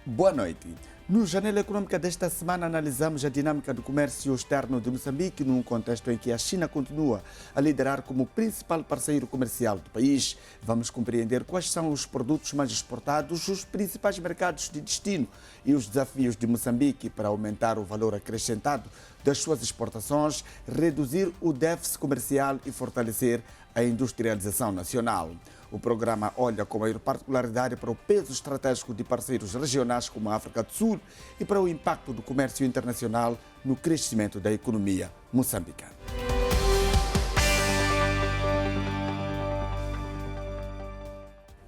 Boa noite. No Janela Econômica desta semana analisamos a dinâmica do comércio externo de Moçambique num contexto em que a China continua a liderar como principal parceiro comercial do país. Vamos compreender quais são os produtos mais exportados, os principais mercados de destino e os desafios de Moçambique para aumentar o valor acrescentado das suas exportações, reduzir o déficit comercial e fortalecer a industrialização nacional. O programa olha com maior particularidade para o peso estratégico de parceiros regionais como a África do Sul e para o impacto do comércio internacional no crescimento da economia moçambicana.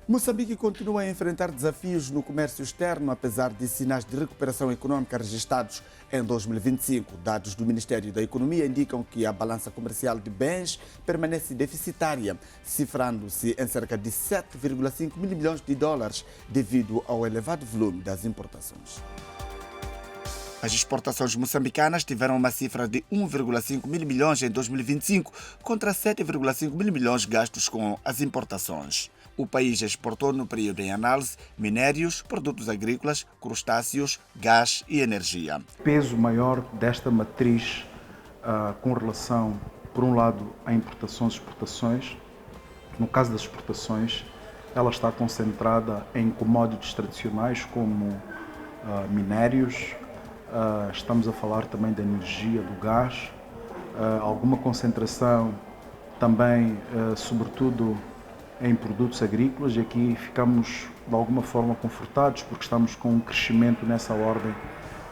Moçambique continua a enfrentar desafios no comércio externo, apesar de sinais de recuperação econômica registrados em 2025. Dados do Ministério da Economia indicam que a balança comercial de bens permanece deficitária, cifrando-se em cerca de 7,5 mil milhões de dólares devido ao elevado volume das importações. As exportações moçambicanas tiveram uma cifra de 1,5 mil milhões em 2025, contra 7,5 mil milhões gastos com as importações. O país exportou no período em análise minérios, produtos agrícolas, crustáceos, gás e energia. O peso maior desta matriz com relação, por um lado, a importações e exportações. No caso das exportações, ela está concentrada em commodities tradicionais como minérios. Estamos a falar também da energia, do gás, alguma concentração também, sobretudo, em produtos agrícolas, e aqui ficamos de alguma forma confortados porque estamos com um crescimento nessa ordem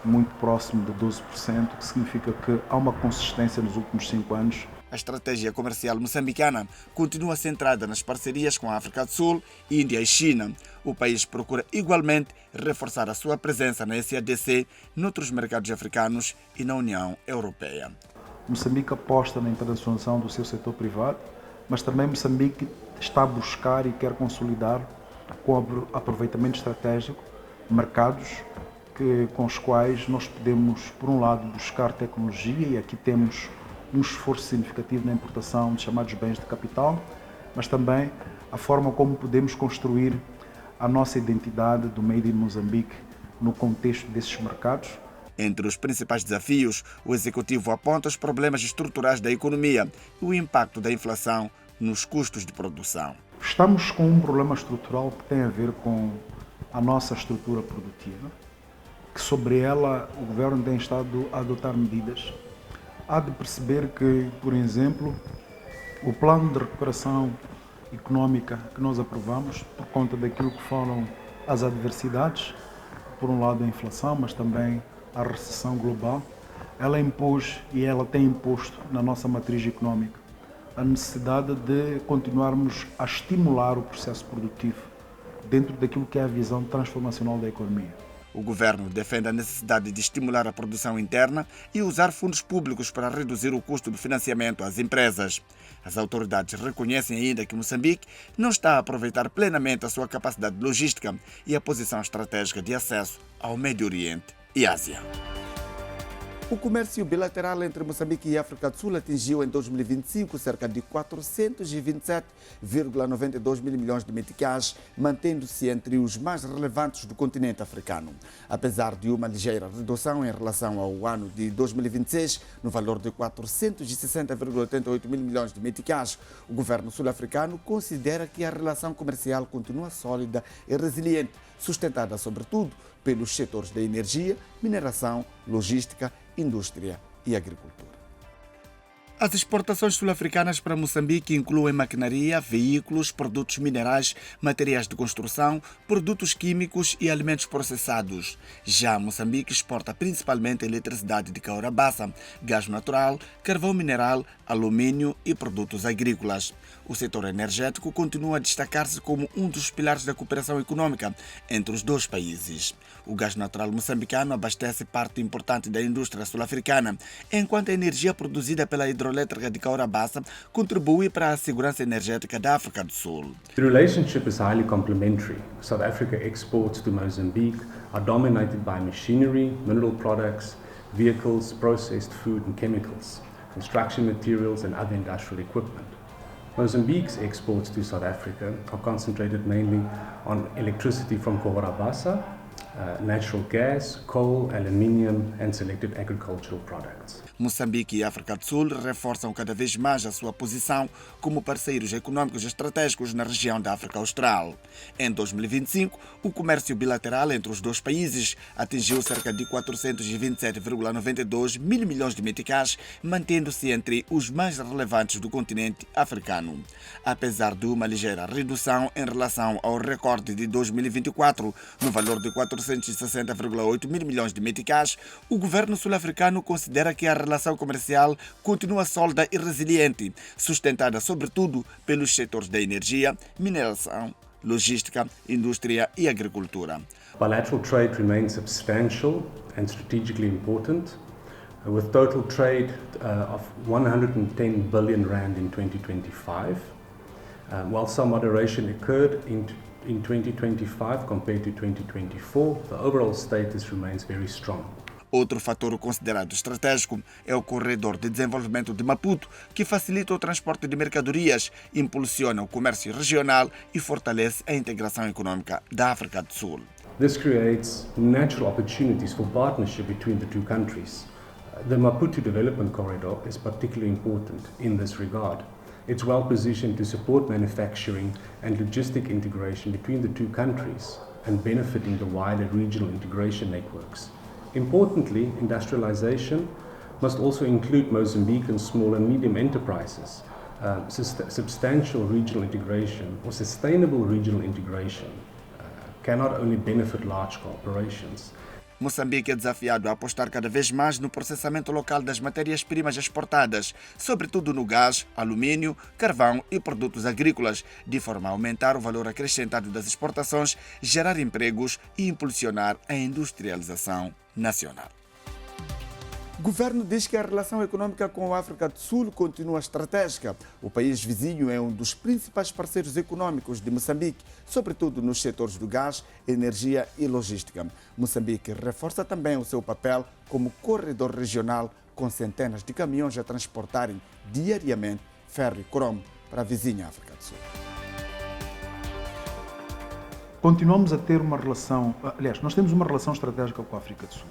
muito próximo de 12%, que significa que há uma consistência nos últimos 5 anos. A estratégia comercial moçambicana continua centrada nas parcerias com a África do Sul, Índia e China. O país procura igualmente reforçar a sua presença na SADC, noutros mercados africanos e na União Europeia. Moçambique aposta na internacionalização do seu setor privado, mas também Moçambique está a buscar e quer consolidar, com aproveitamento estratégico, mercados com os quais nós podemos, por um lado, buscar tecnologia, e aqui temos um esforço significativo na importação de chamados bens de capital, mas também a forma como podemos construir a nossa identidade do Made in Moçambique no contexto desses mercados. Entre os principais desafios, o Executivo aponta os problemas estruturais da economia e o impacto da inflação nos custos de produção. Estamos com um problema estrutural que tem a ver com a nossa estrutura produtiva, que sobre ela o Governo tem estado a adotar medidas. Há de perceber que, por exemplo, o plano de recuperação económica que nós aprovamos, por conta daquilo que foram as adversidades, por um lado a inflação, mas também a recessão global, ela impôs e ela tem imposto na nossa matriz económica a necessidade de continuarmos a estimular o processo produtivo dentro daquilo que é a visão transformacional da economia. O governo defende a necessidade de estimular a produção interna e usar fundos públicos para reduzir o custo do financiamento às empresas. As autoridades reconhecem ainda que Moçambique não está a aproveitar plenamente a sua capacidade logística e a posição estratégica de acesso ao Médio Oriente e Ásia. O comércio bilateral entre Moçambique e África do Sul atingiu em 2025 cerca de 427,92 mil milhões de meticais, mantendo-se entre os mais relevantes do continente africano. Apesar de uma ligeira redução em relação ao ano de 2026, no valor de 460,88 mil milhões de meticais, o governo sul-africano considera que a relação comercial continua sólida e resiliente, sustentada sobretudo pelos setores da energia, mineração, logística, indústria e agricultura. As exportações sul-africanas para Moçambique incluem maquinaria, veículos, produtos minerais, materiais de construção, produtos químicos e alimentos processados. Já Moçambique exporta principalmente eletricidade de Caurabaça, gás natural, carvão mineral, alumínio e produtos agrícolas. O setor energético continua a destacar-se como um dos pilares da cooperação econômica entre os dois países. O gás natural moçambicano abastece parte importante da indústria sul-africana, enquanto a energia produzida pela hidroelétrica de Caurabaça contribui para a segurança energética da África do Sul. The relationship is highly complementary. South Africa exports to Mozambique are dominated by machinery, mineral products, vehicles, processed food and chemicals, construction materials and other industrial equipment. Mozambique's exports to South Africa are concentrated mainly on electricity from Cahora Bassa, natural gas, coal, aluminium, and selected agricultural products. Moçambique e África do Sul reforçam cada vez mais a sua posição como parceiros econômicos estratégicos na região da África Austral. Em 2025, o comércio bilateral entre os dois países atingiu cerca de 427,92 mil milhões de meticais, mantendo-se entre os mais relevantes do continente africano. Apesar de uma ligeira redução em relação ao recorde de 2024, no valor de 460,8 mil milhões de meticais, o governo sul-africano considera que a relação comercial continua sólida e resiliente, sustentada sobretudo pelos setores da energia, mineração, logística, indústria e agricultura. Bilateral trade remains substantial and strategically important, with total trade of 110 billion rand in 2025. While some moderation occurred in 2025 compared to 2024, the overall status remains very strong. Outro fator considerado estratégico é o Corredor de Desenvolvimento de Maputo, que facilita o transporte de mercadorias, impulsiona o comércio regional e fortalece a integração econômica da África do Sul. This creates natural opportunities for partnership between the two countries. The Maputo Development Corridor is particularly important in this regard. It's well positioned to support manufacturing and logistic integration between the two countries and benefiting the wider regional integration networks. Importantly, industrialization must also include Mozambican small and medium enterprises. Substantial regional integration or sustainable regional integration cannot only benefit large corporations. Moçambique é desafiado a apostar cada vez mais no processamento local das matérias-primas exportadas, sobretudo no gás, alumínio, carvão e produtos agrícolas, de forma a aumentar o valor acrescentado das exportações, gerar empregos e impulsionar a industrialização nacional. O governo diz que a relação econômica com a África do Sul continua estratégica. O país vizinho é um dos principais parceiros econômicos de Moçambique, sobretudo nos setores do gás, energia e logística. Moçambique reforça também o seu papel como corredor regional, com centenas de caminhões a transportarem diariamente ferro e cromo para a vizinha África do Sul. Continuamos a ter uma relação, aliás, nós temos uma relação estratégica com a África do Sul.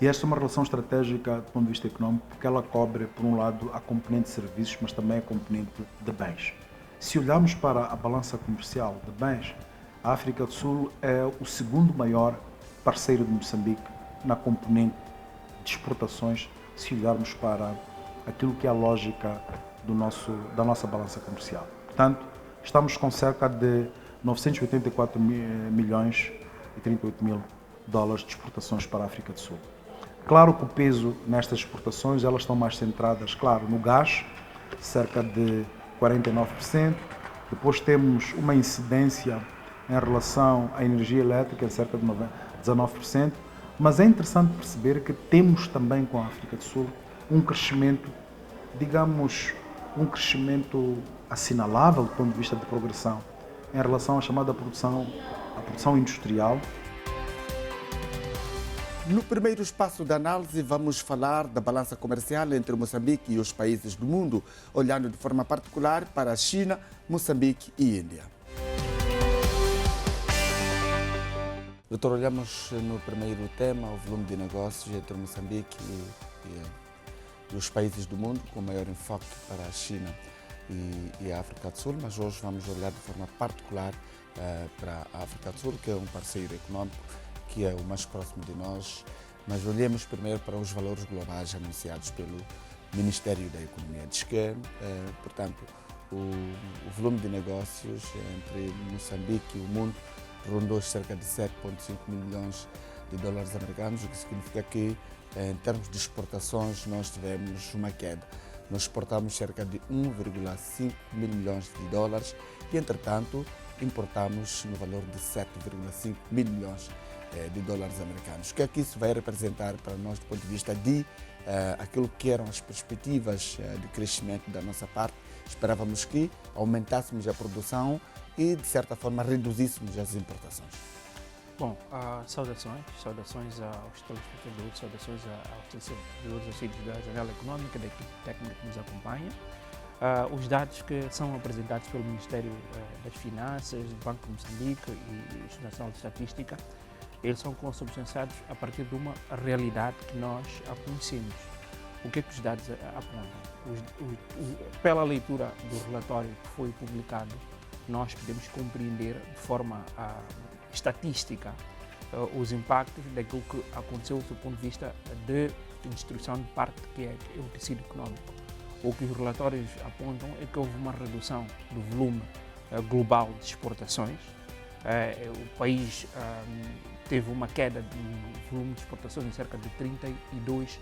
E esta é uma relação estratégica do ponto de vista econômico, porque ela cobre, por um lado, a componente de serviços, mas também a componente de bens. Se olharmos para a balança comercial de bens, a África do Sul é o segundo maior parceiro de Moçambique na componente de exportações, se olharmos para aquilo que é a lógica da nossa balança comercial. Portanto, estamos com cerca de 984 milhões e 38 mil dólares de exportações para a África do Sul. Claro que o peso nestas exportações, elas estão mais centradas, claro, no gás, cerca de 49%. Depois temos uma incidência em relação à energia elétrica, cerca de 19%. Mas é interessante perceber que temos também com a África do Sul um crescimento, digamos, um crescimento assinalável do ponto de vista de progressão em relação à chamada produção industrial. No primeiro espaço da análise, vamos falar da balança comercial entre Moçambique e os países do mundo, olhando de forma particular para a China, Moçambique e Índia. Doutor, olhamos no primeiro tema o volume de negócios entre Moçambique e os países do mundo, com maior enfoque para a China e a África do Sul, mas hoje vamos olhar de forma particular para a África do Sul, que é um parceiro econômico, que é o mais próximo de nós, mas olhemos primeiro para os valores globais anunciados pelo Ministério da Economia. Diz que, portanto, o volume de negócios entre Moçambique e o mundo rondou cerca de 7,5 milhões de dólares americanos, o que significa que, em termos de exportações, nós tivemos uma queda. Nós exportamos cerca de 1,5 mil milhões de dólares e, entretanto, importamos no valor de 7,5 mil milhões de dólares americanos. O que é que isso vai representar para nós do ponto de vista de aquilo que eram as perspectivas de crescimento da nossa parte? Esperávamos que aumentássemos a produção e, de certa forma, reduzíssemos as importações. Bom, saudações aos telespectadores, saudações aos assíduos da janela econômica, da equipe técnica que nos acompanha. Os dados que são apresentados pelo Ministério das Finanças, do Banco de Moçambique e do Instituto Nacional de Estatística eles são consubstanciados a partir de uma realidade que nós conhecemos. O que é que os dados apontam? Pela leitura do relatório que foi publicado, nós podemos compreender de forma estatística os impactos daquilo que aconteceu do ponto de vista de destruição de parte que é o tecido econômico. O que os relatórios apontam é que houve uma redução do volume global de exportações. O país teve uma queda do volume de exportações em cerca de 32%.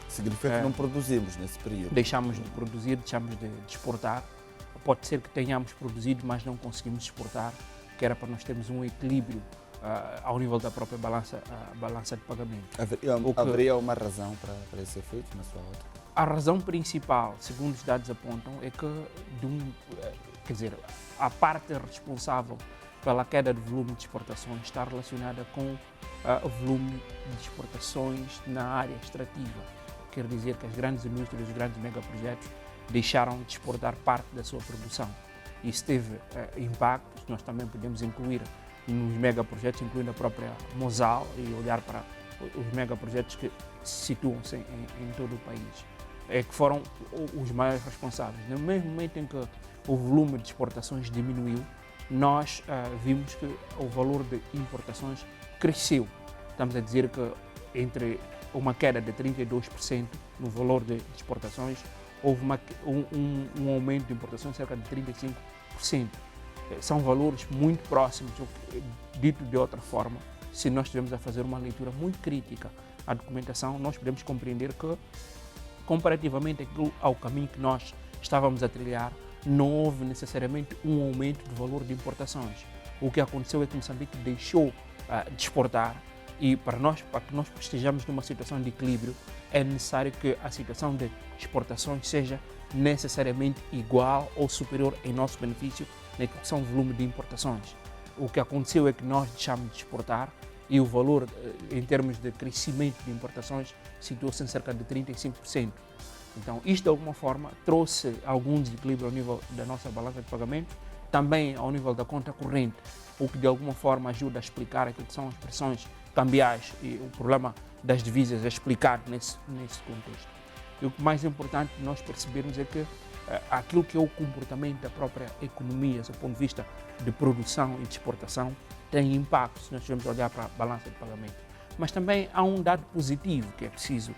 Significa que não produzimos nesse período. Deixamos de produzir, deixamos de exportar. Pode ser que tenhamos produzido, mas não conseguimos exportar, que era para nós termos um equilíbrio ao nível da própria balança de pagamento. Haveria uma razão para esse efeito, na sua ótica? A razão principal, segundo os dados apontam, é que a parte responsável pela queda do volume de exportações está relacionada com o volume de exportações na área extrativa. Quer dizer que as grandes indústrias, os grandes megaprojetos deixaram de exportar parte da sua produção. Isso teve impactos, nós também podemos incluir nos megaprojetos, incluindo a própria Mosal, e olhar para os megaprojetos que situam-se em todo o país, que foram os maiores responsáveis. No mesmo momento em que o volume de exportações diminuiu, nós vimos que o valor de importações cresceu. Estamos a dizer que entre uma queda de 32% no valor de exportações, houve um aumento de importações de cerca de 35%. São valores muito próximos, dito de outra forma. Se nós estivermos a fazer uma leitura muito crítica à documentação, nós podemos compreender que, comparativamente ao caminho que nós estávamos a trilhar, não houve necessariamente um aumento do valor de importações. O que aconteceu é que Moçambique deixou de exportar, e para que nós estejamos numa situação de equilíbrio, é necessário que a situação de exportações seja necessariamente igual ou superior em nosso benefício naquilo que são o volume de importações. O que aconteceu é que nós deixamos de exportar e o valor, em termos de crescimento de importações, situou-se em cerca de 35%. Então, isto de alguma forma trouxe algum desequilíbrio ao nível da nossa balança de pagamentos, também ao nível da conta corrente, o que de alguma forma ajuda a explicar aquilo que são as pressões cambiais, e o problema das divisas é explicado nesse contexto. E o que mais importante nós percebermos é que aquilo que é o comportamento da própria economia, do ponto de vista de produção e de exportação, tem impacto se nós estivermos a olhar para a balança de pagamento. Mas também há um dado positivo que é preciso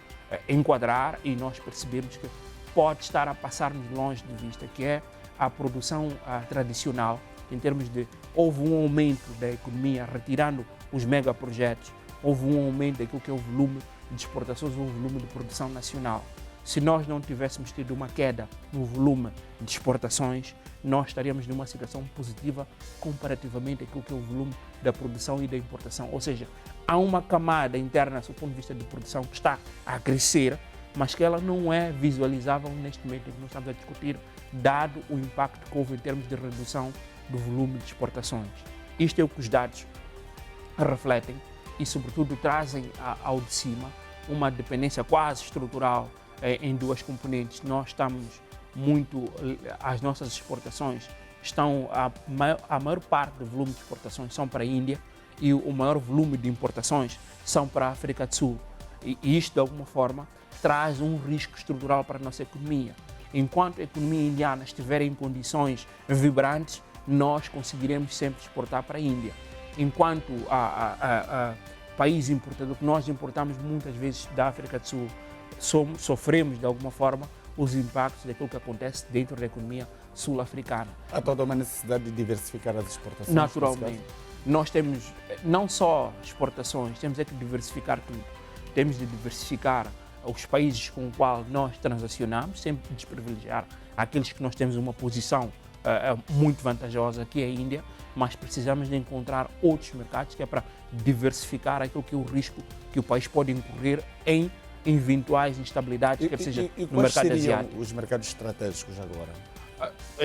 enquadrar e nós percebermos que pode estar a passar-nos longe de vista, que é a produção tradicional, em termos de houve um aumento da economia retirando os megaprojetos, houve um aumento daquilo que é o volume de exportações, o volume de produção nacional. Se nós não tivéssemos tido uma queda no volume de exportações, nós estaríamos numa situação positiva comparativamente àquilo que é o volume da produção e da importação. Ou seja, há uma camada interna, do ponto de vista de produção, que está a crescer, mas que ela não é visualizável neste momento em que nós estamos a discutir, dado o impacto que houve em termos de redução do volume de exportações. Isto é o que os dados refletem e, sobretudo, trazem ao de cima uma dependência quase estrutural em duas componentes. Nós estamos as nossas exportações a maior parte do volume de exportações são para a Índia e o maior volume de importações são para a África do Sul. E isto, de alguma forma, traz um risco estrutural para a nossa economia. Enquanto a economia indiana estiver em condições vibrantes, nós conseguiremos sempre exportar para a Índia. Enquanto país importador, que nós importamos muitas vezes da África do Sul, sofremos de alguma forma os impactos daquilo que acontece dentro da economia sul-africana. Há toda uma necessidade de diversificar as exportações? Naturalmente. Nós temos não só exportações, temos que diversificar tudo. Temos de diversificar os países com os quais nós transacionamos, sempre desprivilegiar aqueles que nós temos uma posição muito vantajosa, que é a Índia, mas precisamos de encontrar outros mercados, que é para diversificar aquilo que é o risco que o país pode incorrer em eventuais instabilidades, quer seja no mercado asiático. Os mercados estratégicos agora?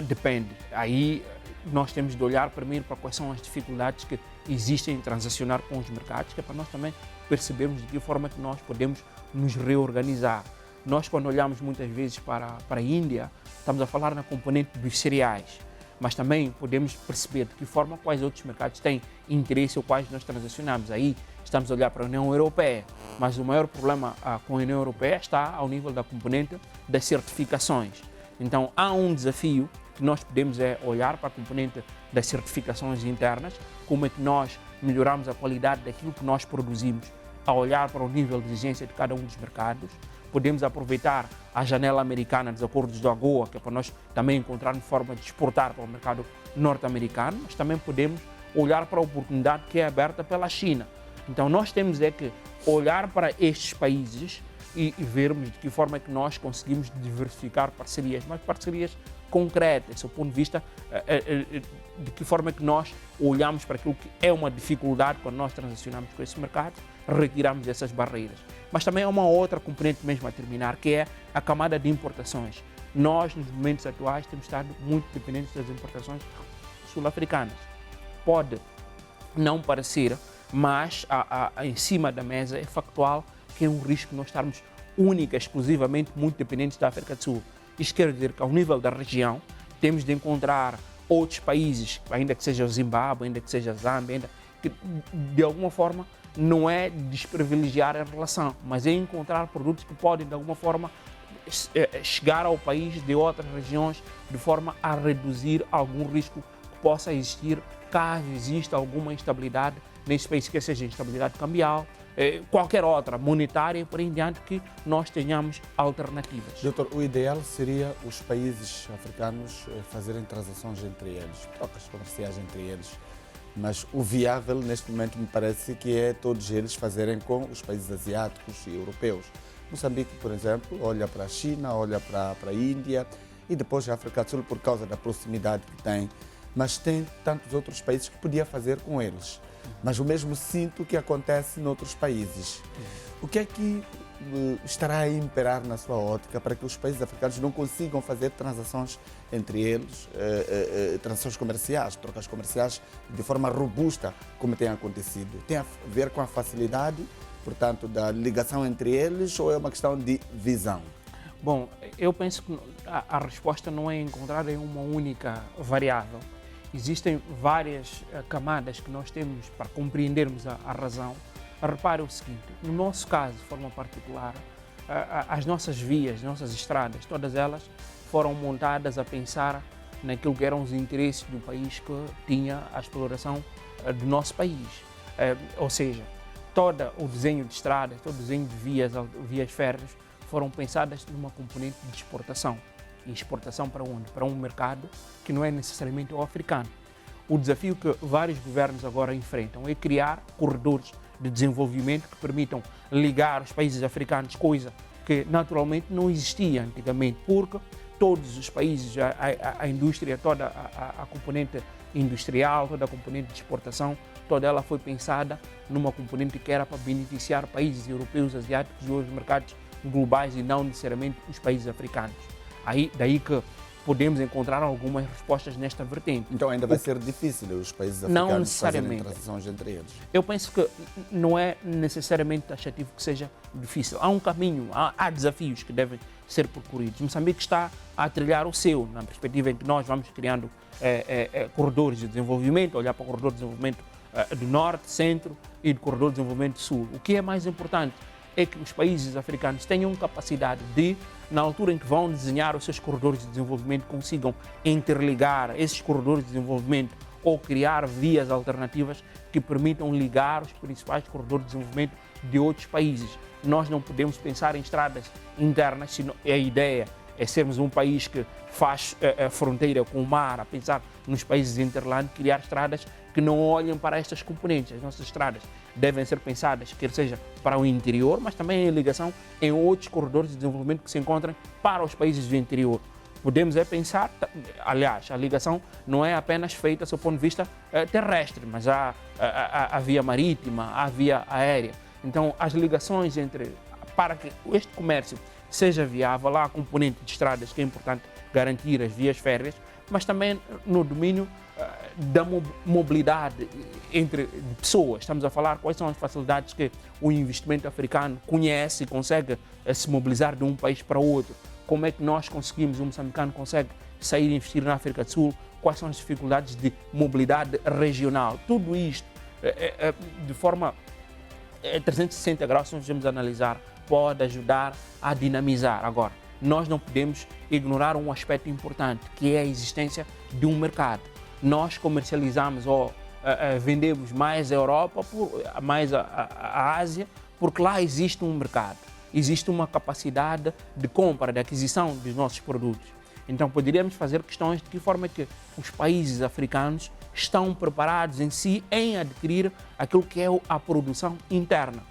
Depende. Aí nós temos de olhar primeiro para quais são as dificuldades que existem em transacionar com os mercados, que é para nós também percebermos de que forma que nós podemos nos reorganizar. Nós, quando olhamos muitas vezes para a Índia, estamos a falar na componente dos cereais, mas também podemos perceber de que forma quais outros mercados têm interesse ou quais nós transacionamos. Aí estamos a olhar para a União Europeia, mas o maior problema com a União Europeia está ao nível da componente das certificações. Então há um desafio que nós podemos olhar para a componente das certificações internas, como é que nós melhoramos a qualidade daquilo que nós produzimos, a olhar para o nível de exigência de cada um dos mercados. Podemos aproveitar a janela americana dos acordos do AGOA, que é para nós também encontrarmos forma de exportar para o mercado norte-americano, mas também podemos olhar para a oportunidade que é aberta pela China. Então nós temos que olhar para estes países e vermos de que forma é que nós conseguimos diversificar parcerias, mas parcerias concretas, do ponto de vista de que forma é que nós olhamos para aquilo que é uma dificuldade quando nós transacionamos com esse mercado, retiramos essas barreiras. Mas também há uma outra componente mesmo a terminar, que é a camada de importações. Nós, nos momentos atuais, temos estado muito dependentes das importações sul-africanas. Pode não parecer, mas em cima da mesa é factual que é um risco nós estarmos única, exclusivamente, muito dependentes da África do Sul. Isto quer dizer que, ao nível da região, temos de encontrar outros países, ainda que seja o Zimbábue, ainda que seja a Zâmbia, que de alguma forma não é desprivilegiar a relação, mas é encontrar produtos que podem, de alguma forma, chegar ao país de outras regiões de forma a reduzir algum risco que possa existir caso exista alguma instabilidade nesse país, que seja instabilidade cambial, qualquer outra, monetária e por aí em diante, que nós tenhamos alternativas. Doutor, o ideal seria os países africanos fazerem transações entre eles, trocas comerciais entre eles, mas o viável neste momento me parece que é todos eles fazerem com os países asiáticos e europeus. Moçambique, por exemplo, olha para a China, olha para a Índia e depois a África do Sul por causa da proximidade que tem, mas tem tantos outros países que podia fazer com eles. Mas o mesmo sinto que acontece noutros países. O que é que estará a imperar na sua ótica para que os países africanos não consigam fazer transações entre eles, transações comerciais, trocas comerciais de forma robusta, como tem acontecido? Tem a ver com a facilidade, portanto, da ligação entre eles, ou é uma questão de visão? Bom, eu penso que a resposta não é encontrada em uma única variável. Existem várias camadas que nós temos para compreendermos a razão. Repare o seguinte, no nosso caso, de forma particular, as nossas vias, nossas estradas, todas elas foram montadas a pensar naquilo que eram os interesses do país que tinha a exploração do nosso país. Ou seja, todo o desenho de estradas, todo o desenho de vias férreas foram pensadas numa componente de exportação. E exportação para onde? Para um mercado que não é necessariamente o africano. O desafio que vários governos agora enfrentam é criar corredores de desenvolvimento que permitam ligar os países africanos, coisa que naturalmente não existia antigamente, porque todos os países, a indústria, toda a componente industrial, toda a componente de exportação, toda ela foi pensada numa componente que era para beneficiar países europeus, asiáticos e outros mercados globais e não necessariamente os países africanos. Daí que podemos encontrar algumas respostas nesta vertente. Então ainda vai ser difícil os países africanos fazerem transações entre eles? Eu penso que não é necessariamente taxativo que seja difícil. Há um caminho, há desafios que devem ser percorridos. Moçambique está a trilhar o seu, na perspectiva em que nós vamos criando corredores de desenvolvimento, olhar para o corredor de desenvolvimento do norte, centro e do corredor de desenvolvimento sul. O que é mais importante é que os países africanos tenham capacidade de, na altura em que vão desenhar os seus corredores de desenvolvimento, consigam interligar esses corredores de desenvolvimento ou criar vias alternativas que permitam ligar os principais corredores de desenvolvimento de outros países. Nós não podemos pensar em estradas internas, se a ideia é sermos um país que faz fronteira com o mar, a pensar nos países interland, criar estradas que não olhem para estas componentes. As nossas estradas devem ser pensadas, quer seja para o interior, mas também em ligação em outros corredores de desenvolvimento que se encontram para os países do interior. Podemos pensar, aliás, a ligação não é apenas feita do ponto de vista terrestre, mas há a via marítima, a via aérea. Então, as ligações para que este comércio seja viável, há a componente de estradas que é importante garantir as vias férreas, mas também no domínio da mobilidade entre pessoas. Estamos a falar quais são as facilidades que o investimento africano conhece e consegue se mobilizar de um país para outro. Como é que nós conseguimos, o moçambicano consegue sair e investir na África do Sul, quais são as dificuldades de mobilidade regional. Tudo isto, de forma 360 graus, se nós vamos analisar, pode ajudar a dinamizar. Agora, nós não podemos ignorar um aspecto importante, que é a existência de um mercado. Nós comercializamos ou vendemos mais a Europa, mais a Ásia, porque lá existe um mercado, existe uma capacidade de compra, de aquisição dos nossos produtos. Então poderíamos fazer questões de que forma que os países africanos estão preparados em si em adquirir aquilo que é a produção interna.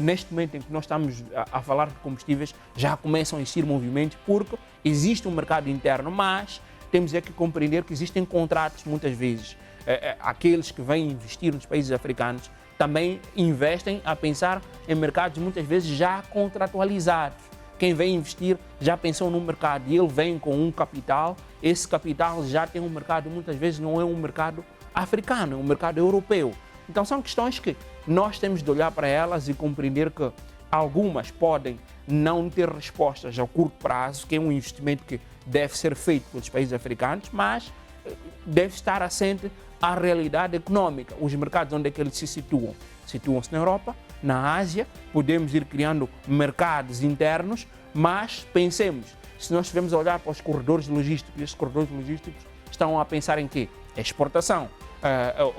Neste momento em que nós estamos a falar de combustíveis, já começam a existir movimentos porque existe um mercado interno, mas temos que compreender que existem contratos muitas vezes. Aqueles que vêm investir nos países africanos também investem a pensar em mercados muitas vezes já contratualizados. Quem vem investir já pensou num mercado e ele vem com um capital, esse capital já tem um mercado, muitas vezes não é um mercado africano, é um mercado europeu. Então são questões que nós temos de olhar para elas e compreender que algumas podem não ter respostas a curto prazo, que é um investimento que deve ser feito pelos países africanos, mas deve estar assente à realidade econômica. Os mercados onde é que eles se situam? Situam-se na Europa, na Ásia, podemos ir criando mercados internos, mas pensemos, se nós estivermos a olhar para os corredores logísticos, esses corredores logísticos estão a pensar em quê? Exportação.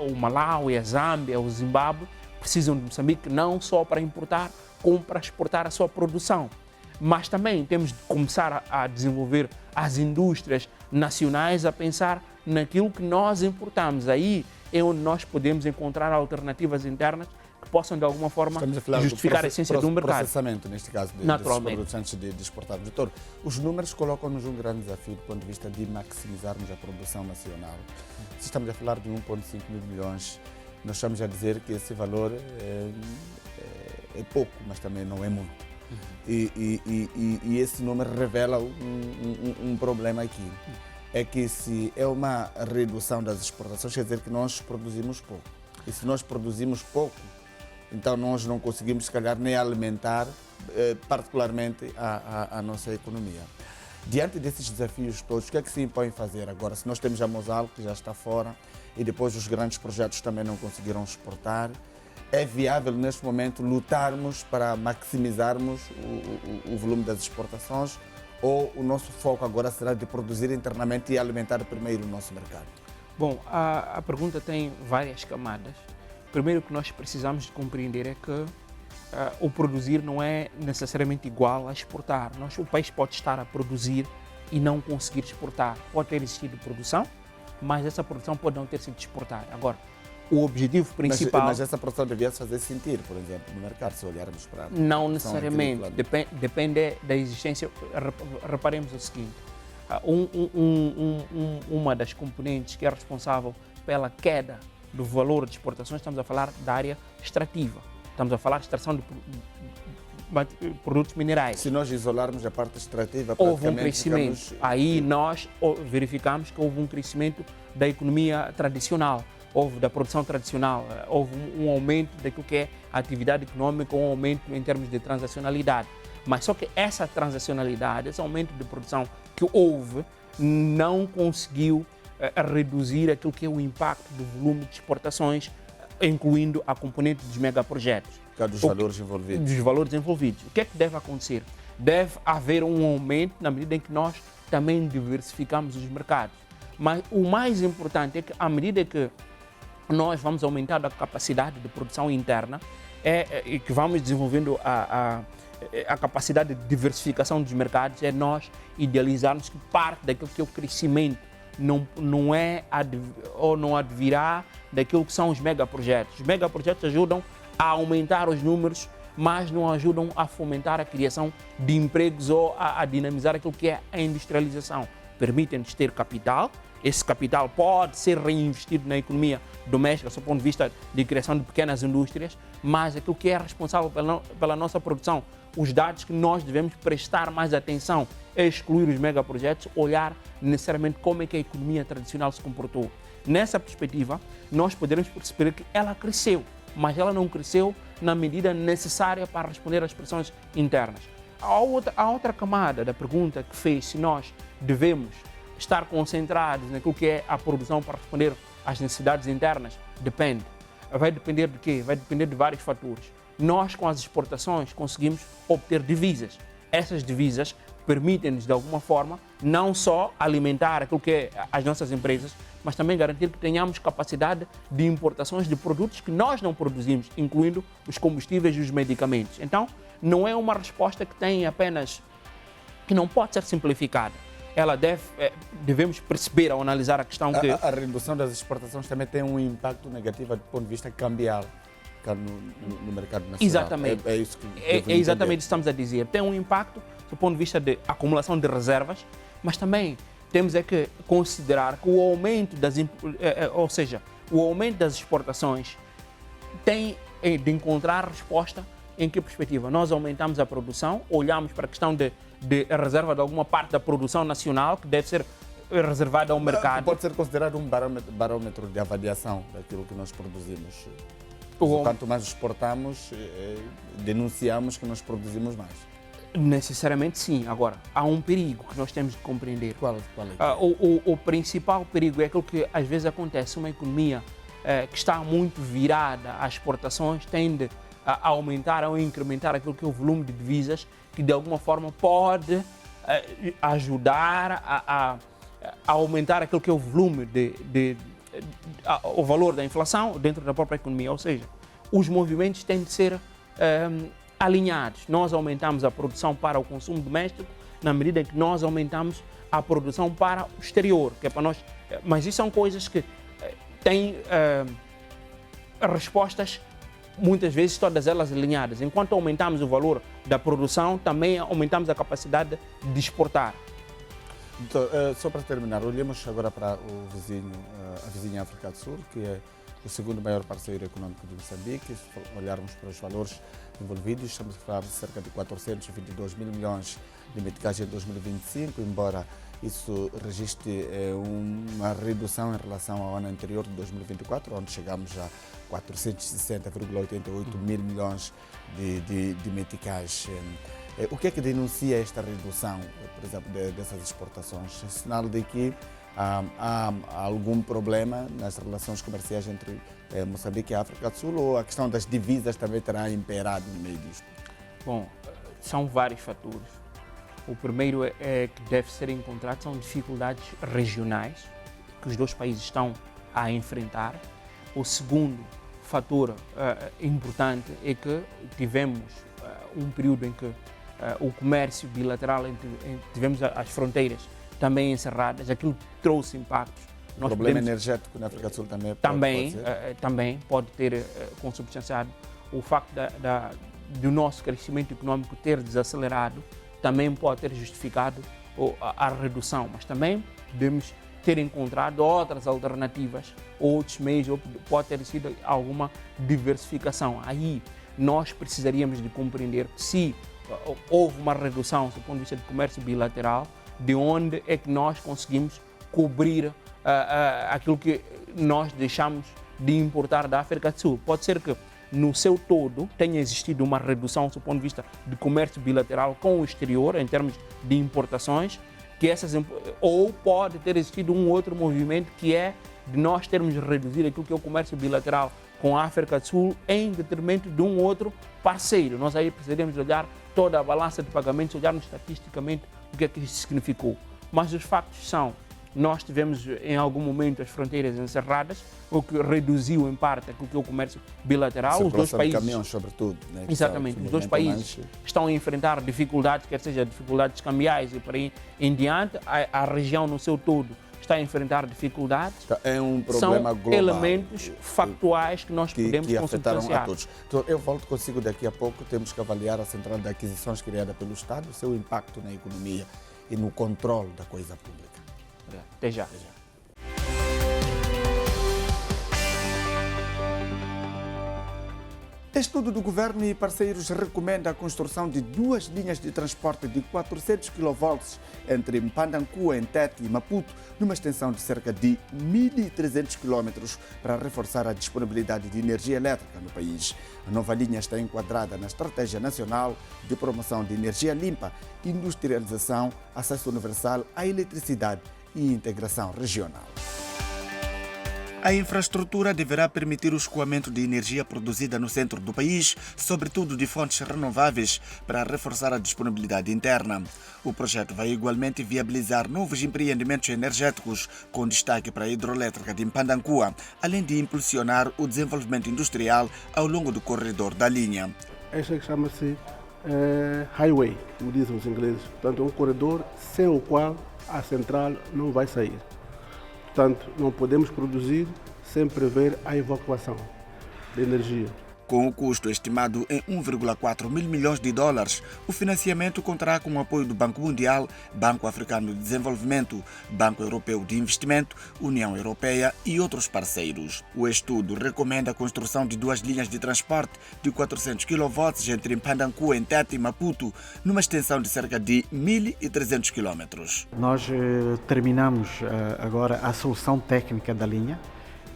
O Malawi, a Zâmbia, o Zimbábue precisam de Moçambique não só para importar, como para exportar a sua produção. Mas também temos de começar a desenvolver as indústrias nacionais, a pensar naquilo que nós importamos. Aí é onde nós podemos encontrar alternativas internas que possam, de alguma forma, justificar a essência do mercado. Processamento, neste caso, desses produtos antes de exportar. Doutor, os números colocam-nos um grande desafio do ponto de vista de maximizarmos a produção nacional. Se estamos a falar de 1,5 mil milhões, nós estamos a dizer que esse valor é pouco, mas também não é muito. E esse número revela um problema aqui. É que se é uma redução das exportações, quer dizer que nós produzimos pouco. E se nós produzimos pouco, então nós não conseguimos, se calhar, nem alimentar particularmente a nossa economia. Diante desses desafios todos, o que é que se impõe fazer agora? Se nós temos a Mosal, que já está fora, e depois os grandes projetos também não conseguiram exportar, é viável neste momento lutarmos para maximizarmos o volume das exportações, ou o nosso foco agora será de produzir internamente e alimentar primeiro o nosso mercado? Bom, a pergunta tem várias camadas. Primeiro, o que nós precisamos de compreender é que o produzir não é necessariamente igual a exportar. O país pode estar a produzir e não conseguir exportar. Pode ter existido produção, mas essa produção pode não ter sido exportada. Agora, o objetivo principal... Mas essa produção devia se fazer sentir, por exemplo, no mercado, se olharmos para... Não necessariamente, depende da existência. Reparemos o seguinte, uma das componentes que é responsável pela queda do valor de exportações, estamos a falar da área extrativa, estamos a falar de extração de produtos minerais. Se nós isolarmos a parte extrativa, houve um crescimento. Aí nós verificamos que houve um crescimento da economia tradicional, houve da produção tradicional, houve um aumento daquilo que é a atividade econômica, um aumento em termos de transacionalidade. Mas só que essa transacionalidade, esse aumento de produção que houve, não conseguiu reduzir aquilo que é o impacto do volume de exportações, incluindo a componente dos megaprojetos. Dos valores envolvidos. Dos valores envolvidos. O que é que deve acontecer? Deve haver um aumento na medida em que nós também diversificamos os mercados. Mas o mais importante é que, à medida que nós vamos aumentando a capacidade de produção interna e que vamos desenvolvendo a capacidade de diversificação dos mercados, é nós idealizarmos que parte daquilo que é o crescimento não advirá daquilo que são os megaprojetos. Os megaprojetos ajudam a aumentar os números, mas não ajudam a fomentar a criação de empregos ou a dinamizar aquilo que é a industrialização. Permitem-nos ter capital. Esse capital pode ser reinvestido na economia doméstica, do ponto de vista de criação de pequenas indústrias, mas aquilo que é responsável pela nossa produção, os dados que nós devemos prestar mais atenção é excluir os megaprojetos, olhar necessariamente como é que a economia tradicional se comportou. Nessa perspectiva, nós podemos perceber que ela cresceu, mas ela não cresceu na medida necessária para responder às pressões internas. A outra camada da pergunta que fez, se nós devemos estar concentrados naquilo que é a produção para responder às necessidades internas? Depende. Vai depender de quê? Vai depender de vários fatores. Nós, com as exportações, conseguimos obter divisas. Essas divisas permitem-nos, de alguma forma, não só alimentar aquilo que é as nossas empresas, mas também garantir que tenhamos capacidade de importações de produtos que nós não produzimos, incluindo os combustíveis e os medicamentos. Então, não é uma resposta que tem apenas, que não pode ser simplificada. Ela devemos perceber ao analisar a questão que... A redução das exportações também tem um impacto negativo do ponto de vista cambial no mercado nacional. Exatamente. É isso que é exatamente isso que estamos a dizer. Tem um impacto do ponto de vista de acumulação de reservas, mas também temos que considerar que o aumento o aumento das exportações tem de encontrar resposta em que perspectiva? Nós aumentamos a produção, olhamos para a questão de reserva de alguma parte da produção nacional que deve ser reservada ao mercado. Pode ser considerado um barômetro de avaliação daquilo que nós produzimos. Quanto mais exportamos, denunciamos que nós produzimos mais. Necessariamente sim. Agora, há um perigo que nós temos de compreender. Qual é? O principal perigo é aquilo que às vezes acontece. Uma economia que está muito virada às exportações tende a aumentar ou incrementar aquilo que é o volume de divisas, que de alguma forma pode ajudar a aumentar aquilo que é o volume o valor da inflação dentro da própria economia. Ou seja, os movimentos têm de ser alinhados. Nós aumentamos a produção para o consumo doméstico na medida em que nós aumentamos a produção para o exterior, que é para nós. Mas isso são coisas que têm respostas, muitas vezes todas elas alinhadas. Enquanto aumentamos o valor da produção, também aumentamos a capacidade de exportar. Então, só para terminar, olhemos agora para a vizinha África do Sul, que é o segundo maior parceiro econômico de Moçambique. Se olharmos para os valores envolvidos, estamos a falar de cerca de 422 mil milhões de meticais em 2025, embora isso registre uma redução em relação ao ano anterior de 2024, onde chegamos a 460,88 mil milhões de meticais. O que é que denuncia esta redução, por exemplo, dessas exportações? É sinal de que há algum problema nas relações comerciais entre Moçambique e a África do Sul, ou a questão das divisas também terá imperado no meio disto? Bom, são vários fatores. O primeiro que deve ser encontrado são dificuldades regionais que os dois países estão a enfrentar. O segundo fator importante é que tivemos um período em que o comércio bilateral, tivemos as fronteiras também encerradas, aquilo trouxe impactos. O problema energético na África do Sul também pode ter consubstanciado o facto do nosso crescimento econômico ter desacelerado, também pode ter justificado a redução, mas também devemos ter encontrado outras alternativas, outros meios, ou pode ter sido alguma diversificação. Aí nós precisaríamos de compreender se houve uma redução do ponto de vista de comércio bilateral, de onde é que nós conseguimos cobrir aquilo que nós deixamos de importar da África do Sul. Pode ser que no seu todo tenha existido uma redução do ponto de vista de comércio bilateral com o exterior, em termos de importações, ou pode ter existido um outro movimento que é de nós termos reduzido aquilo que é o comércio bilateral com a África do Sul em detrimento de um outro parceiro. Nós aí precisaríamos olhar toda a balança de pagamentos, olharmos estatisticamente o que é que isso significou. Mas os factos são, nós tivemos em algum momento as fronteiras encerradas, o que reduziu em parte aquilo que é o comércio bilateral. Os dois países, caminhões, sobretudo, né, exatamente, os dois países estão a enfrentar dificuldades, quer seja dificuldades cambiais e por aí em diante. A região no seu todo está a enfrentar dificuldades. É um problema São global, elementos factuais que nós podemos que afetaram a consubstanciar. todos. Então, eu volto consigo daqui a pouco. Temos que avaliar a central de aquisições criada pelo Estado, o seu impacto na economia e no controle da coisa pública. Até já. Estudo do governo e parceiros recomenda a construção de 2 linhas de transporte de 400 kV entre Mpandankua, Entete e Maputo, numa extensão de cerca de 1.300 km para reforçar a disponibilidade de energia elétrica no país. A nova linha está enquadrada na Estratégia Nacional de Promoção de Energia Limpa, Industrialização, Acesso Universal à Eletricidade e integração regional. A infraestrutura deverá permitir o escoamento de energia produzida no centro do país, sobretudo de fontes renováveis, para reforçar a disponibilidade interna. O projeto vai igualmente viabilizar novos empreendimentos energéticos, com destaque para a hidroelétrica de Mpandancua, além de impulsionar o desenvolvimento industrial ao longo do corredor da linha. Esta chama-se highway, como dizem os ingleses. Portanto, é um corredor sem o qual a central não vai sair. Portanto, não podemos produzir sem prever a evacuação de energia. Com o custo estimado em 1,4 mil milhões de dólares, o financiamento contará com o apoio do Banco Mundial, Banco Africano de Desenvolvimento, Banco Europeu de Investimento, União Europeia e outros parceiros. O estudo recomenda a construção de 2 linhas de transporte de 400 kV entre Mpandancua, Tete e Maputo, numa extensão de cerca de 1.300 km. Nós terminamos agora a solução técnica da linha.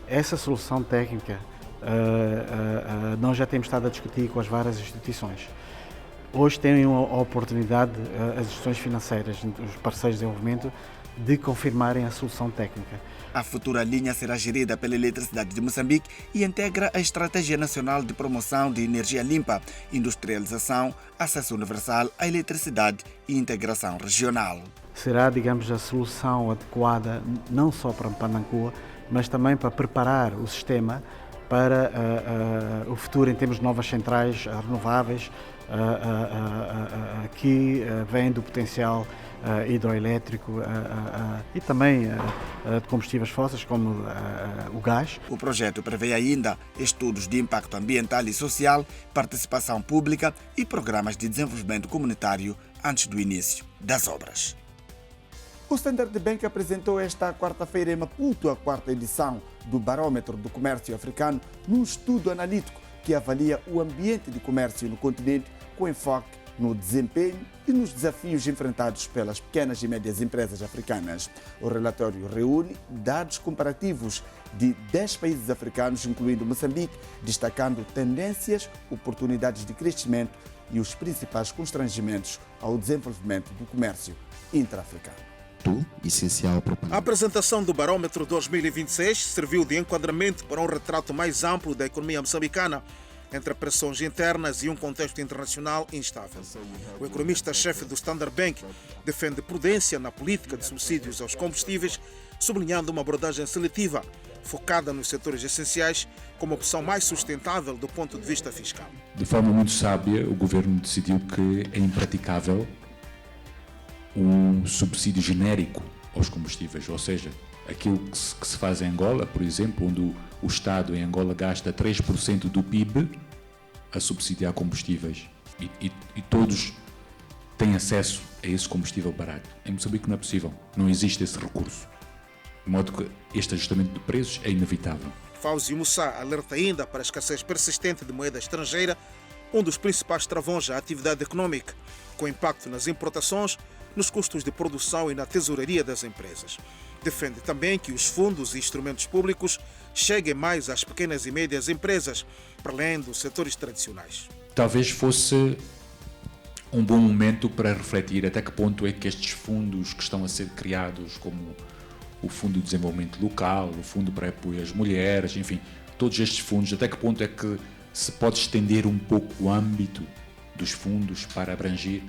Essa solução técnica nós já temos estado a discutir com as várias instituições. Hoje têm a oportunidade, as instituições financeiras, os parceiros de desenvolvimento, de confirmarem a solução técnica. A futura linha será gerida pela Eletricidade de Moçambique e integra a Estratégia Nacional de Promoção de Energia Limpa, Industrialização, Acesso Universal à Eletricidade e Integração Regional. Será, digamos, a solução adequada não só para Mpandancua, mas também para preparar o sistema para o futuro em termos de novas centrais renováveis que vêm do potencial hidroelétrico e também de combustíveis fósseis como o gás. O projeto prevê ainda estudos de impacto ambiental e social, participação pública e programas de desenvolvimento comunitário antes do início das obras. O Standard Bank apresentou esta quarta-feira em Maputo a 4ª edição do Barómetro do Comércio Africano, num estudo analítico que avalia o ambiente de comércio no continente com enfoque no desempenho e nos desafios enfrentados pelas pequenas e médias empresas africanas. O relatório reúne dados comparativos de 10 países africanos, incluindo Moçambique, destacando tendências, oportunidades de crescimento e os principais constrangimentos ao desenvolvimento do comércio intra-africano. Essencial para a apresentação do Barómetro 2026 serviu de enquadramento para um retrato mais amplo da economia moçambicana, entre pressões internas e um contexto internacional instável. O economista-chefe do Standard Bank defende prudência na política de subsídios aos combustíveis, sublinhando uma abordagem seletiva, focada nos setores essenciais, como opção mais sustentável do ponto de vista fiscal. De forma muito sábia, o governo decidiu que é impraticável um subsídio genérico aos combustíveis, ou seja, aquilo que se faz em Angola, por exemplo, onde o Estado em Angola gasta 3% do PIB a subsidiar combustíveis e todos têm acesso a esse combustível barato. Em Moçambique não é possível, não existe esse recurso, de modo que este ajustamento de preços é inevitável. Fauzi Moussa alerta ainda para a escassez persistente de moeda estrangeira, um dos principais travões à atividade econômica, com impacto nas importações, nos custos de produção e na tesouraria das empresas. Defende também que os fundos e instrumentos públicos cheguem mais às pequenas e médias empresas, para além dos setores tradicionais. Talvez fosse um bom momento para refletir até que ponto é que estes fundos que estão a ser criados, como o Fundo de Desenvolvimento Local, o Fundo para Apoio às Mulheres, enfim, todos estes fundos, até que ponto é que se pode estender um pouco o âmbito dos fundos para abranger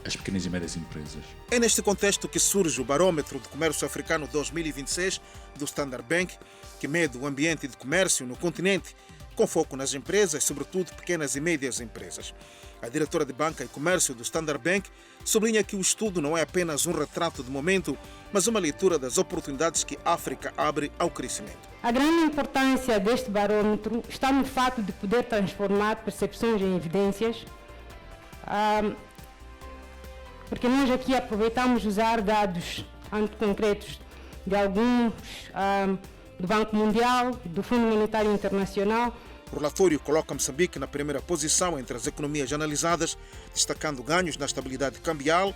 as pequenas e médias empresas. É neste contexto que surge o Barómetro do Comércio Africano 2026 do Standard Bank, que mede o ambiente de comércio no continente, com foco nas empresas, sobretudo pequenas e médias empresas. A diretora de Banca e Comércio do Standard Bank sublinha que o estudo não é apenas um retrato de momento, mas uma leitura das oportunidades que a África abre ao crescimento. A grande importância deste barômetro está no fato de poder transformar percepções em evidências, porque nós aqui aproveitamos usar dados concretos de alguns do Banco Mundial, do Fundo Monetário Internacional. O relatório coloca Moçambique na primeira posição entre as economias analisadas, destacando ganhos na estabilidade cambial,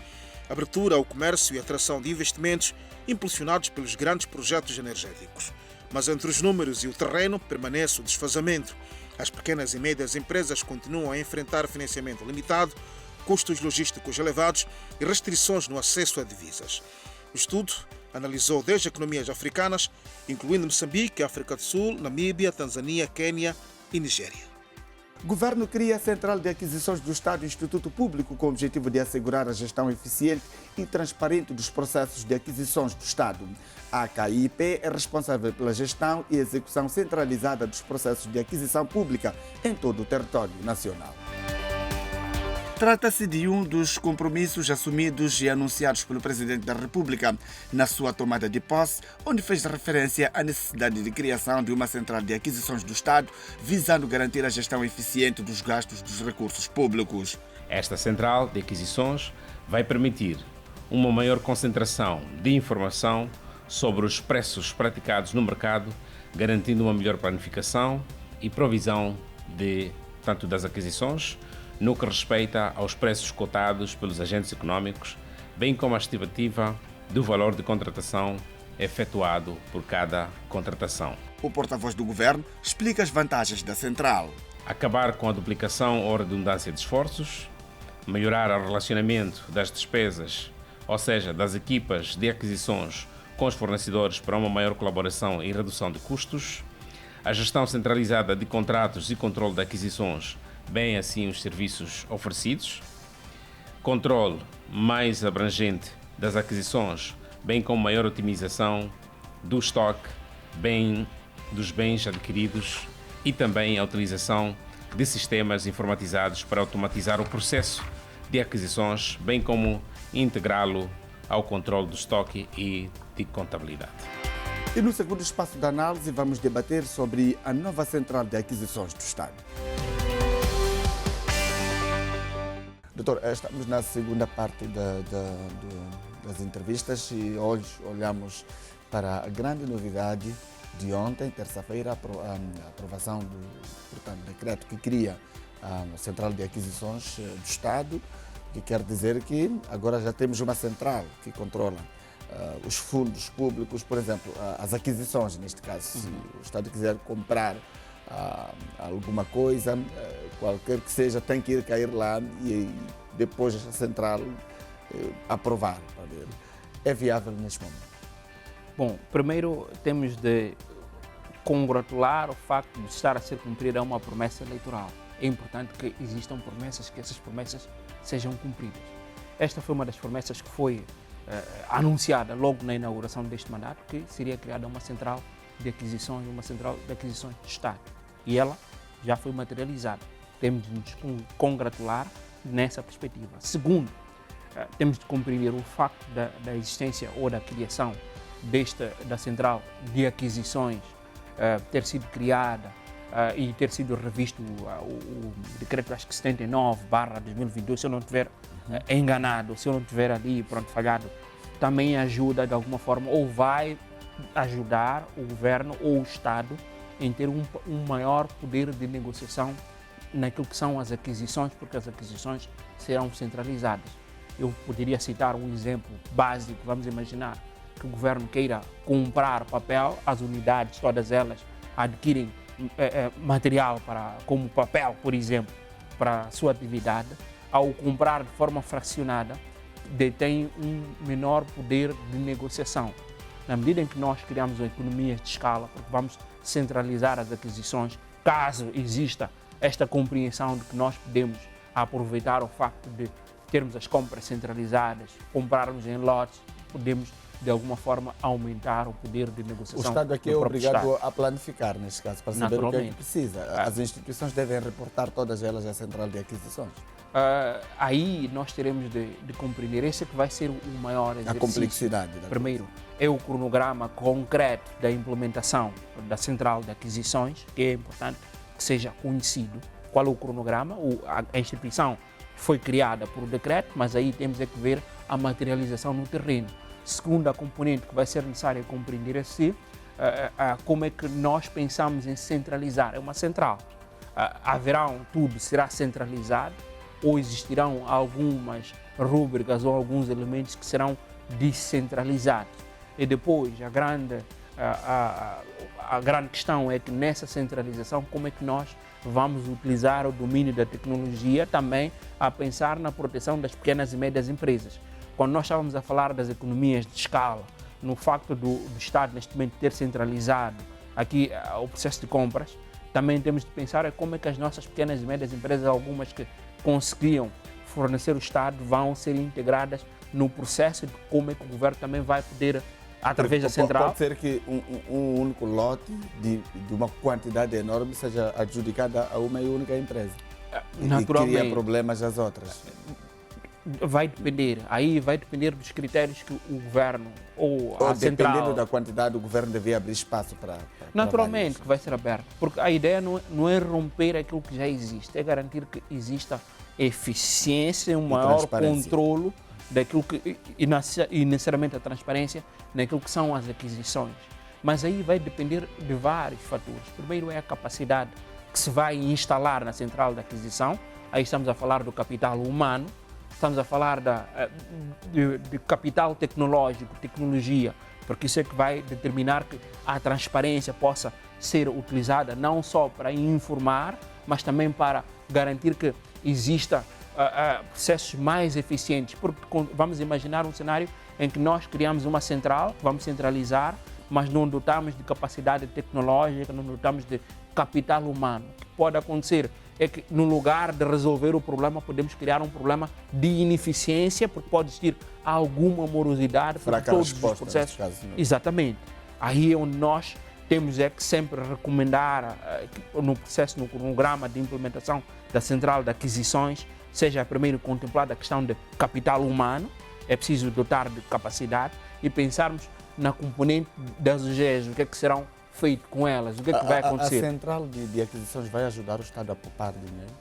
abertura ao comércio e atração de investimentos impulsionados pelos grandes projetos energéticos. Mas entre os números e o terreno permanece o desfazamento. As pequenas e médias empresas continuam a enfrentar financiamento limitado, custos logísticos elevados e restrições no acesso a divisas. O estudo Analisou 10 economias africanas, incluindo Moçambique, África do Sul, Namíbia, Tanzânia, Quênia e Nigéria. O governo cria a Central de Aquisições do Estado e Instituto Público com o objetivo de assegurar a gestão eficiente e transparente dos processos de aquisições do Estado. A AKIP é responsável pela gestão e execução centralizada dos processos de aquisição pública em todo o território nacional. Trata-se de um dos compromissos assumidos e anunciados pelo Presidente da República na sua tomada de posse, onde fez referência à necessidade de criação de uma central de aquisições do Estado, visando garantir a gestão eficiente dos gastos dos recursos públicos. Esta central de aquisições vai permitir uma maior concentração de informação sobre os preços praticados no mercado, garantindo uma melhor planificação e provisão tanto das aquisições, no que respeita aos preços cotados pelos agentes econômicos, bem como a estimativa do valor de contratação efetuado por cada contratação. O porta-voz do governo explica as vantagens da central. Acabar com a duplicação ou redundância de esforços, melhorar o relacionamento das despesas, ou seja, das equipas de aquisições com os fornecedores para uma maior colaboração e redução de custos, a gestão centralizada de contratos e controle de aquisições, bem assim os serviços oferecidos, controle mais abrangente das aquisições, bem como maior otimização do estoque, bem dos bens adquiridos e também a utilização de sistemas informatizados para automatizar o processo de aquisições, bem como integrá-lo ao controle do estoque e de contabilidade. E no segundo espaço de análise vamos debater sobre a nova Central de Aquisições do Estado. Doutor, estamos na segunda parte das entrevistas e hoje olhamos para a grande novidade de ontem, terça-feira, a aprovação do decreto que cria a Central de Aquisições do Estado, que quer dizer que agora já temos uma central que controla os fundos públicos, por exemplo, as aquisições, neste caso. Se o Estado quiser comprar alguma coisa, qualquer que seja, tem que ir cair lá e depois a central aprovar. É viável neste momento? Bom, primeiro temos de congratular o facto de estar a ser cumprida uma promessa eleitoral. É importante que existam promessas, que essas promessas sejam cumpridas. Esta foi uma das promessas que foi anunciada logo na inauguração deste mandato, que seria criada uma central de aquisições, uma central de aquisições de Estado. E ela já foi materializada. Temos de nos congratular nessa perspectiva. Segundo, temos de compreender o facto da existência ou da criação da central de aquisições ter sido criada e ter sido revisto o decreto, acho que 79/2022, se eu não estiver enganado, se eu não estiver ali, falhado, também ajuda de alguma forma ou vai ajudar o governo ou o Estado em ter um maior poder de negociação naquilo que são as aquisições, porque as aquisições serão centralizadas. Eu poderia citar um exemplo básico. Vamos imaginar que o governo queira comprar papel, as unidades, todas elas, adquirem material como papel, por exemplo, para a sua atividade. Ao comprar de forma fracionada, detém um menor poder de negociação. Na medida em que nós criamos economias de escala, porque vamos centralizar as aquisições, caso exista esta compreensão de que nós podemos aproveitar o facto de termos as compras centralizadas, comprarmos em lotes, podemos de alguma forma aumentar o poder de negociação. O Estado aqui é obrigado a planificar, neste caso, para saber o que é que precisa. As instituições devem reportar todas elas à Central de Aquisições. Aí nós teremos de compreender, esse é que vai ser o maior exercício. A complexidade. Primeiro, é o cronograma concreto da implementação da Central de Aquisições, que é importante que seja conhecido. Qual é o cronograma? A instituição foi criada por decreto, mas aí temos que ver a materialização no terreno. Segunda componente que vai ser necessária compreender é como é que nós pensamos em centralizar. É uma central. Tudo será centralizado ou existirão algumas rúbricas ou alguns elementos que serão descentralizados. E depois, a grande questão é que nessa centralização, como é que nós vamos utilizar o domínio da tecnologia também a pensar na proteção das pequenas e médias empresas. Quando nós estávamos a falar das economias de escala, no facto do Estado neste momento ter centralizado aqui o processo de compras, também temos de pensar como é que as nossas pequenas e médias empresas, algumas que conseguiam fornecer o Estado, vão ser integradas no processo de como é que o governo também vai poder, através da central... Pode ser que um único lote de uma quantidade enorme seja adjudicada a uma única empresa. Naturalmente. E cria problemas às outras. Vai depender. Aí vai depender dos critérios que o governo ou a central... Dependendo da quantidade, o governo devia abrir espaço para naturalmente que vai ser aberto. Porque a ideia não é romper aquilo que já existe, é garantir que exista eficiência, um maior controle daquilo que, e necessariamente a transparência naquilo que são as aquisições. Mas aí vai depender de vários fatores. Primeiro é a capacidade que se vai instalar na central de aquisição. Aí estamos a falar do capital humano, estamos a falar de capital tecnológico, tecnologia, porque isso é que vai determinar que a transparência possa ser utilizada não só para informar, mas também para garantir que exista processos mais eficientes. Porque vamos imaginar um cenário em que nós criamos uma central, vamos centralizar, mas não dotamos de capacidade tecnológica, não dotamos de capital humano. O que pode acontecer é que, no lugar de resolver o problema, podemos criar um problema de ineficiência, porque pode existir alguma morosidade para todos os processos. Caso, exatamente. Aí é onde nós temos que sempre recomendar, no processo, no cronograma de implementação da central de aquisições, seja primeiro contemplada a questão de capital humano, é preciso dotar de capacidade e pensarmos na componente das UGEs, o que é que serão feito com elas, o que é que vai acontecer. A central de aquisições vai ajudar o Estado a poupar dinheiro?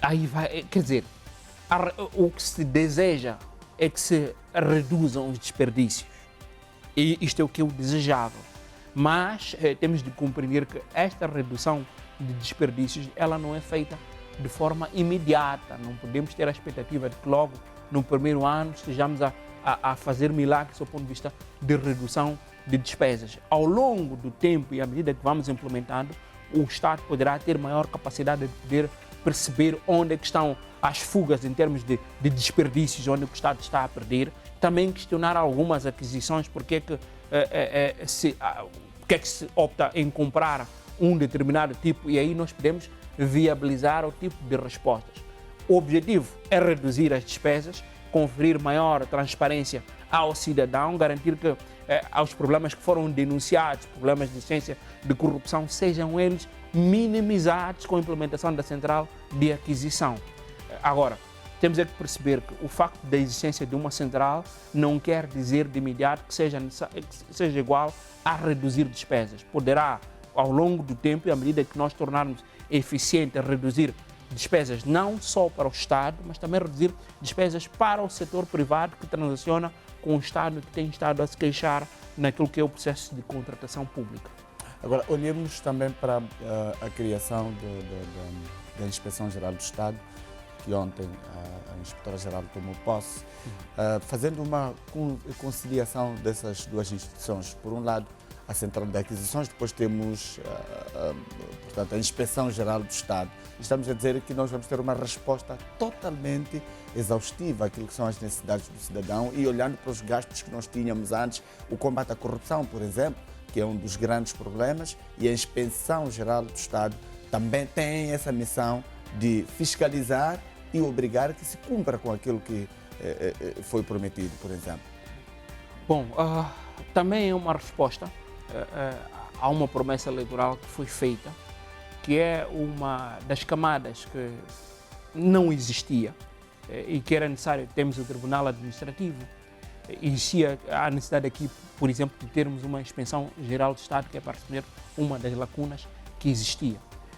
Aí vai, quer dizer, o que se deseja é que se reduzam os desperdícios. E isto é o que eu desejava. Mas temos de compreender que esta redução de desperdícios, ela não é feita de forma imediata. Não podemos ter a expectativa de que logo no primeiro ano estejamos a fazer milagres do ponto de vista de redução de despesas. Ao longo do tempo e à medida que vamos implementando, o Estado poderá ter maior capacidade de poder perceber onde é que estão as fugas em termos de desperdícios, onde o Estado está a perder. Também questionar algumas aquisições, porque é que se opta em comprar um determinado tipo, e aí nós podemos viabilizar o tipo de respostas. O objetivo é reduzir as despesas, conferir maior transparência ao cidadão, garantir que aos problemas que foram denunciados, problemas de essência de corrupção, sejam eles minimizados com a implementação da central de aquisição. Agora, temos que perceber que o facto da existência de uma central não quer dizer de imediato que seja igual a reduzir despesas. Poderá, ao longo do tempo e à medida que nós tornarmos eficiente a reduzir despesas não só para o Estado, mas também reduzir despesas para o setor privado que transaciona com o Estado, que tem estado a se queixar naquilo que é o processo de contratação pública. Agora, olhemos também para a criação da Inspeção-Geral do Estado, que ontem a Inspetora-Geral tomou posse, fazendo uma conciliação dessas duas instituições. Por um lado, a Central de Aquisições, depois temos portanto, a Inspeção-Geral do Estado. Estamos a dizer que nós vamos ter uma resposta totalmente exaustiva àquilo que são as necessidades do cidadão e olhando para os gastos que nós tínhamos antes, o combate à corrupção, por exemplo, que é um dos grandes problemas, e a Inspeção-Geral do Estado também tem essa missão de fiscalizar e obrigar que se cumpra com aquilo que foi prometido, por exemplo. Bom, também é uma resposta há uma promessa eleitoral que foi feita, que é uma das camadas que não existia e que era necessário. Temos o Tribunal Administrativo, existia a necessidade aqui, por exemplo, de termos uma Inspeção-Geral do Estado, que é para responder uma das lacunas que existia.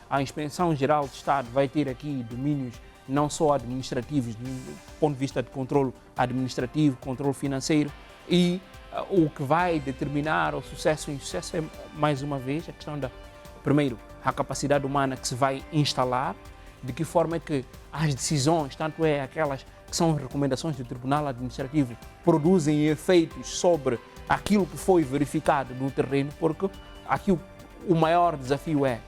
A Inspeção-Geral do Estado vai ter aqui domínios não só administrativos, do ponto de vista de controle administrativo, controle financeiro, e o que vai determinar o sucesso e insucesso é, mais uma vez, a questão primeiro, a capacidade humana que se vai instalar, de que forma é que as decisões, tanto é aquelas que são recomendações do Tribunal Administrativo, produzem efeitos sobre aquilo que foi verificado no terreno, porque aqui o maior desafio é,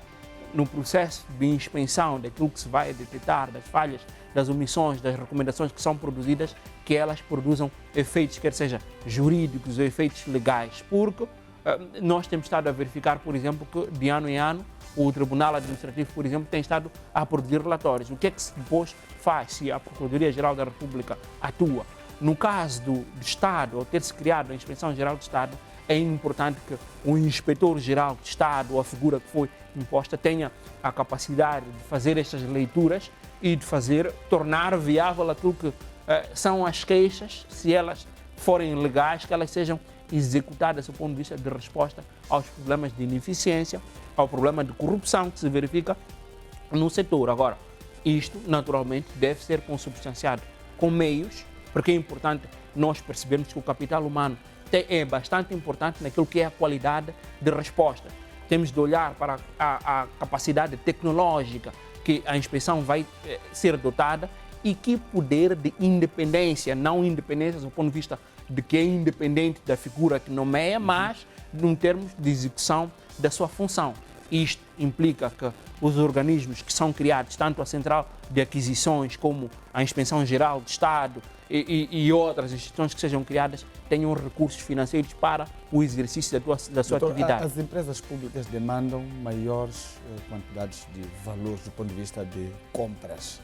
no processo de inspeção daquilo que se vai detectar, das falhas, das omissões, das recomendações que são produzidas, que elas produzam efeitos, quer seja jurídicos ou efeitos legais, porque nós temos estado a verificar, por exemplo, que de ano em ano o Tribunal Administrativo, por exemplo, tem estado a produzir relatórios. O que é que se depois faz se a Procuradoria-Geral da República atua? No caso do Estado, ao ter-se criado a Inspeção-Geral do Estado, é importante que o Inspetor-Geral do Estado, ou a figura que foi imposta, tenha a capacidade de fazer estas leituras e de tornar viável aquilo que são as queixas, se elas forem legais, que elas sejam executadas do ponto de vista de resposta aos problemas de ineficiência, ao problema de corrupção que se verifica no setor. Agora, isto naturalmente deve ser consubstanciado com meios, porque é importante nós percebermos que o capital humano é bastante importante naquilo que é a qualidade de resposta. Temos de olhar para a capacidade tecnológica que a inspeção vai ser dotada e que poder de independência, não independência do ponto de vista de que é independente da figura que nomeia, mas em termos de execução da sua função. Isto implica que os organismos que são criados, tanto a Central de Aquisições como a Inspeção-Geral do Estado e outras instituições que sejam criadas, tenham recursos financeiros para o exercício da sua atividade. As empresas públicas demandam maiores quantidades de valores do ponto de vista de compras.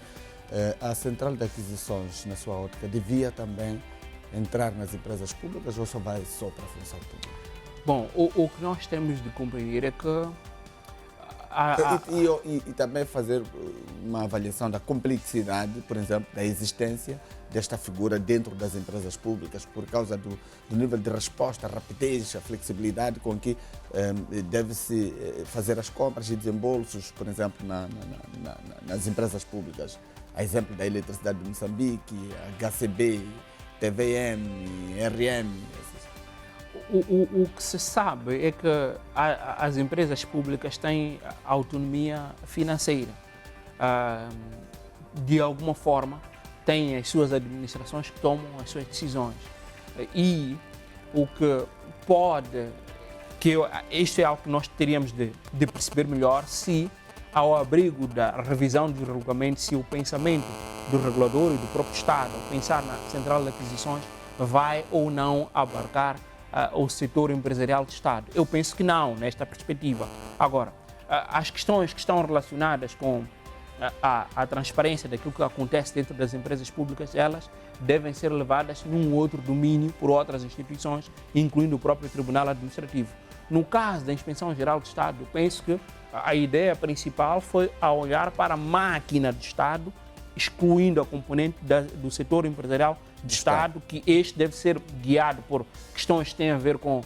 A Central de Aquisições, na sua ótica, devia também entrar nas empresas públicas ou só vai só para a função pública? Bom, o que nós temos de compreender é que E também fazer uma avaliação da complexidade, por exemplo, da existência desta figura dentro das empresas públicas, por causa do nível de resposta, a rapidez, a flexibilidade com que deve-se fazer as compras e desembolsos, por exemplo, nas empresas públicas. A exemplo da Eletricidade de Moçambique, a HCB, TVM, RM. O que se sabe é que as empresas públicas têm autonomia financeira. De alguma forma, têm as suas administrações que tomam as suas decisões. E o que pode, isto é algo que nós teríamos de perceber melhor se, ao abrigo da revisão dos regulamentos, se o pensamento do regulador e do próprio Estado, ao pensar na Central de Aquisições, vai ou não abarcar o setor empresarial do Estado. Eu penso que não, nesta perspectiva. Agora, as questões que estão relacionadas com a transparência daquilo que acontece dentro das empresas públicas, elas devem ser levadas num outro domínio por outras instituições, incluindo o próprio Tribunal Administrativo. No caso da Inspeção-Geral do Estado, eu penso que a ideia principal foi a olhar para a máquina do Estado, excluindo a componente do setor empresarial do Estado, que este deve ser guiado por questões que têm a ver com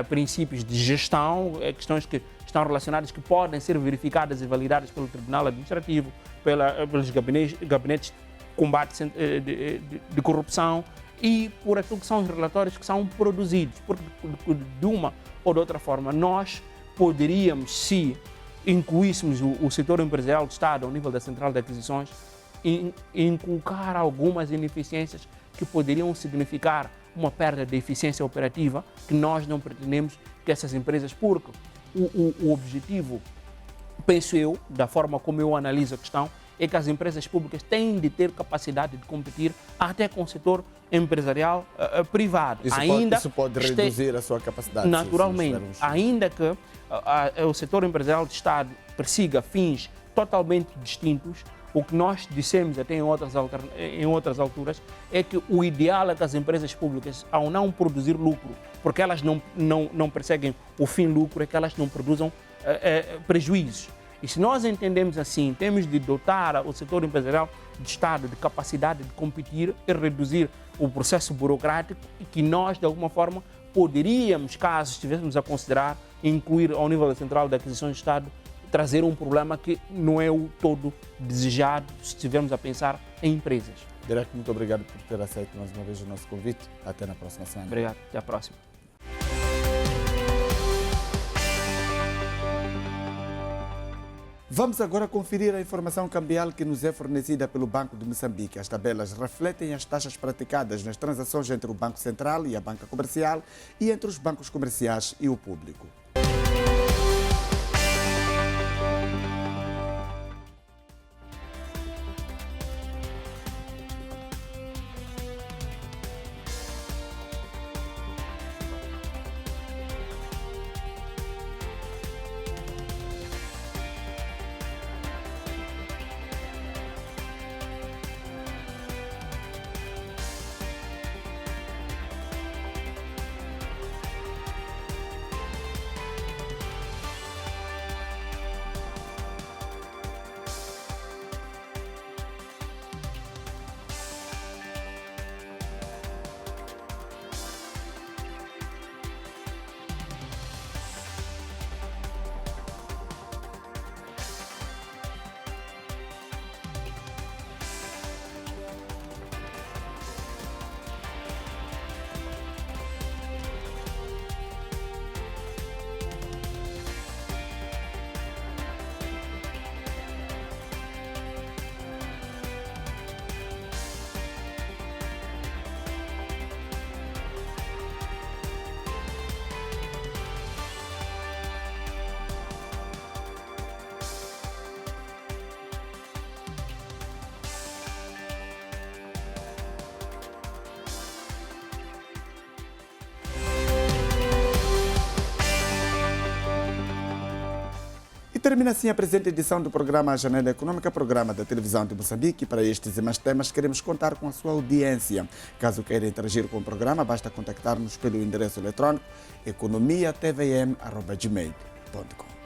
princípios de gestão, questões que estão relacionadas, que podem ser verificadas e validadas pelo Tribunal Administrativo, pelos gabinetes de combate de corrupção e por aquilo que são os relatórios que são produzidos. Porque, de uma ou de outra forma, nós poderíamos, se incluíssemos o setor empresarial do Estado ao nível da Central de Aquisições, inculcar algumas ineficiências que poderiam significar uma perda de eficiência operativa, que nós não pretendemos que essas empresas, porque o objetivo, penso eu, da forma como eu analiso a questão, é que as empresas públicas têm de ter capacidade de competir até com o setor empresarial privado. Isso pode reduzir a sua capacidade. Naturalmente, ainda que o setor empresarial do Estado persiga fins totalmente distintos, o que nós dissemos até em outras alturas é que o ideal é que as empresas públicas, ao não produzir lucro, porque elas não perseguem o fim lucro, é que elas não produzam prejuízos. E se nós entendemos assim, temos de dotar o setor empresarial do Estado de capacidade de competir e reduzir o processo burocrático, e que nós, de alguma forma, poderíamos, caso estivéssemos a considerar, incluir ao nível da Central de Aquisições do Estado, trazer um problema que não é o todo desejado se estivermos a pensar em empresas. Derek, muito obrigado por ter aceito mais uma vez o nosso convite. Até na próxima semana. Obrigado. Até a próxima. Vamos agora conferir a informação cambial que nos é fornecida pelo Banco de Moçambique. As tabelas refletem as taxas praticadas nas transações entre o Banco Central e a banca comercial e entre os bancos comerciais e o público. termina assim a presente edição do programa Janela Econômica, programa da televisão de Moçambique. Para estes e mais temas, queremos contar com a sua audiência. Caso queira interagir com o programa, basta contactar-nos pelo endereço eletrônico economiatvm@gmail.com.